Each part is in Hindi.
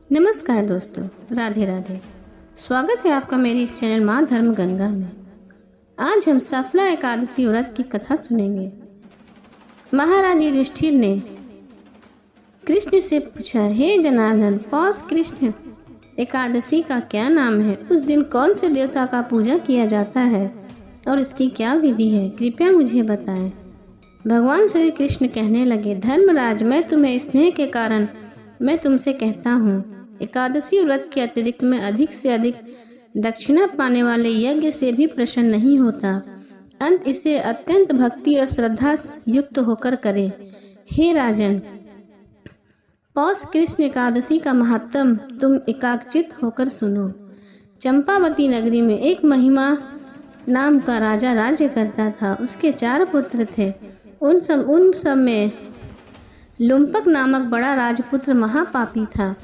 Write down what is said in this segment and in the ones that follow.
नमस्कार दोस्तों, राधे राधे। स्वागत है आपका मेरी इस चैनल माँ धर्म गंगा में। आज हम सफला एकादशी व्रत की कथा सुनेंगे। महाराज युधिष्ठिर ने कृष्ण से पूछा, हे जनार्दन, पौष कृष्ण एकादशी का क्या नाम है? उस दिन कौन से देवता का पूजा किया जाता है और इसकी क्या विधि है? कृपया मुझे बताएं। भगवान श्री कृष्ण कहने लगे, धर्मराज, मैं तुम्हें स्नेह के कारण मैं तुमसे कहता हूँ, एकादशी व्रत के अतिरिक्त मैं अधिक से अधिक दक्षिणा पाने वाले यज्ञ से भी प्रसन्न नहीं होता। अंत इसे अत्यंत भक्ति और श्रद्धा युक्त होकर करे। हे राजन, पौष कृष्ण एकादशी का महत्व तुम एकाग्रचित होकर सुनो। चंपावती नगरी में एक महिमा नाम का राजा राज्य करता था। उसके 4 पुत्र थे। उन सब में लुम्पक नामक बड़ा राजपुत्र महापापी था।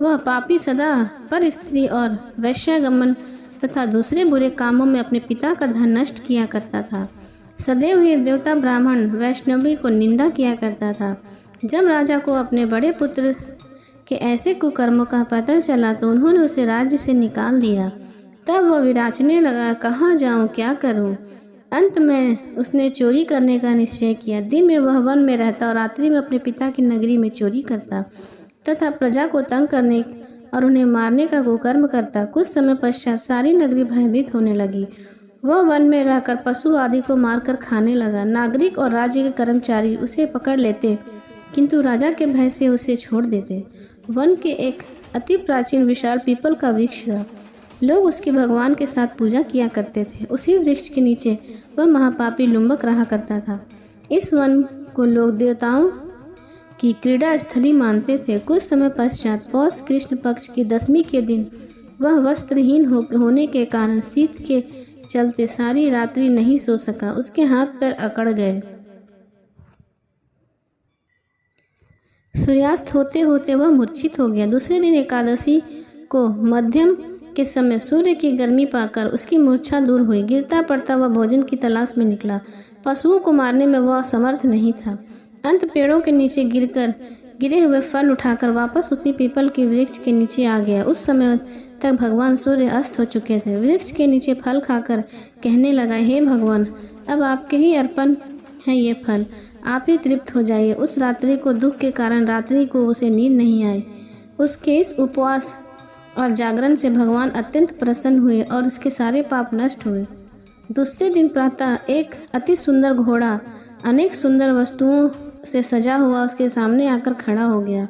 वह पापी सदा पर स्त्री और वैश्यागमन तथा दूसरे बुरे कामों में अपने पिता का धन नष्ट किया करता था। सदैव ही देवता, ब्राह्मण, वैष्णवी को निंदा किया करता था। जब राजा को अपने बड़े पुत्र के ऐसे कुकर्मों का पता चला तो उन्होंने उसे राज्य से निकाल दिया। तब वह विराचने लगा, कहाँ जाऊँ, क्या करूँ? अंत में उसने चोरी करने का निश्चय किया। दिन में वह वन में रहता और रात्रि में अपने पिता की नगरी में चोरी करता तथा प्रजा को तंग करने और उन्हें मारने का कुकर्म करता। कुछ समय पश्चात सारी नगरी भयभीत होने लगी। वह वन में रहकर पशु आदि को मारकर खाने लगा। नागरिक और राज्य के कर्मचारी उसे पकड़ लेते, किंतु राजा के भय से उसे छोड़ देते। वन के एक अति प्राचीन विशाल पीपल का वृक्ष था। लोग उसकी भगवान के साथ पूजा किया करते थे। उसी वृक्ष के नीचे वह महापापी लुम्बक रहा करता था। इस वन को लोग देवताओं की क्रीड़ा स्थली मानते थे। कुछ समय पश्चात पौष कृष्ण पक्ष की 10वीं के दिन वह वस्त्रहीन होने के कारण शीत के चलते सारी रात्रि नहीं सो सका। उसके हाथ पैर अकड़ गए। सूर्यास्त होते होते वह मूर्छित हो गया। दूसरे दिन एकादशी को मध्यम के समय सूर्य की गर्मी पाकर उसकी मूर्छा दूर हुई। गिरता पड़ता वह भोजन की तलाश में निकला। पशुओं को मारने में वह समर्थ नहीं था। अंत पेड़ों के नीचे गिरे हुए फल उठाकर वापस उसी पीपल के वृक्ष के नीचे आ गया। उस समय तक भगवान सूर्य अस्त हो चुके थे। वृक्ष के नीचे फल खाकर कहने लगा, हे भगवान, अब आपके ही अर्पण है ये फल, आप ही तृप्त हो जाइए। उस रात्रि को दुख के कारण रात्रि को उसे नींद नहीं आई। उसके इस उपवास और जागरण से भगवान अत्यंत प्रसन्न हुए और उसके सारे पाप नष्ट हुए। दूसरे दिन प्रातः एक अति सुंदर घोड़ा अनेक सुंदर वस्तुओं से सजा हुआ उसके सामने आकर खड़ा हो गया।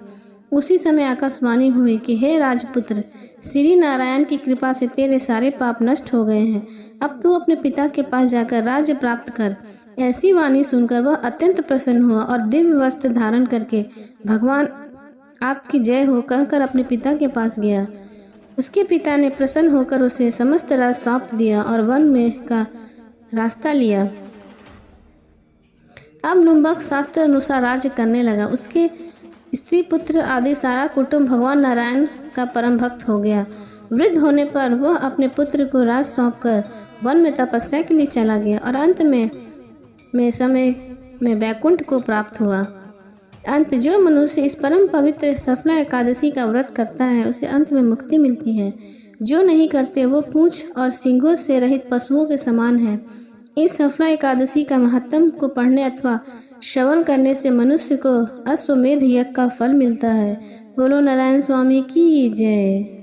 उसी समय आकाशवाणी हुई कि हे राजपुत्र, श्री नारायण की कृपा से तेरे सारे पाप नष्ट हो गए हैं। अब तू अपने पिता के पास जाकर राज्य प्राप्त कर। ऐसी वाणी सुनकर वह अत्यंत प्रसन्न हुआ और दिव्य वस्त्र धारण करके भगवान आपकी जय हो कहकर अपने पिता के पास गया। उसके पिता ने प्रसन्न होकर उसे समस्त राज सौंप दिया और वन में का रास्ता लिया। अब लुम्बक शास्त्र अनुसार राज्य करने लगा। उसके स्त्री, पुत्र आदि सारा कुटुंब भगवान नारायण का परम भक्त हो गया। वृद्ध होने पर वह अपने पुत्र को राज सौंपकर वन में तपस्या के लिए चला गया और अंत में समय में वैकुंठ को प्राप्त हुआ। अंत जो मनुष्य इस परम पवित्र सफला एकादशी का व्रत करता है उसे अंत में मुक्ति मिलती है। जो नहीं करते वो पूंछ और सींगों से रहित पशुओं के समान है। इस सफला एकादशी का महत्व को पढ़ने अथवा श्रवण करने से मनुष्य को अश्वमेध यज्ञ का फल मिलता है। बोलो नारायण स्वामी की जय।